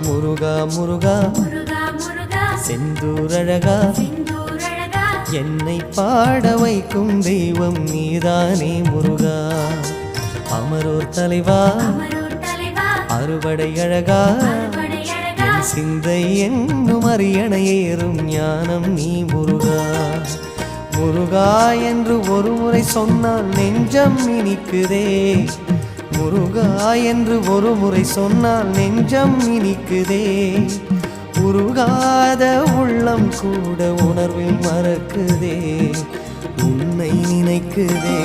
முருகா முருகா முருகா முருகா செந்தூரழகா செந்தூரழகா என்னை பாட வைக்கும் தெய்வம் நீதானே முருகா. அமரோர் தலைவா அமரோர் தலைவா அறுபடை அழகா அறுபடை அழகா என் சிந்தை என்னும் அரியணையேறும் ஞானம் நீ முருகா. முருகா என்று ஒரு முறை சொன்னால் நெஞ்சம் இனிக்குதே. முருகா என்று ஒரு முறை சொன்னால் நெஞ்சம் இனிக்குதே. உருகாத உள்ளம் கூட உணர்வில் மறக்குதே, உன்னை நினைக்குதே.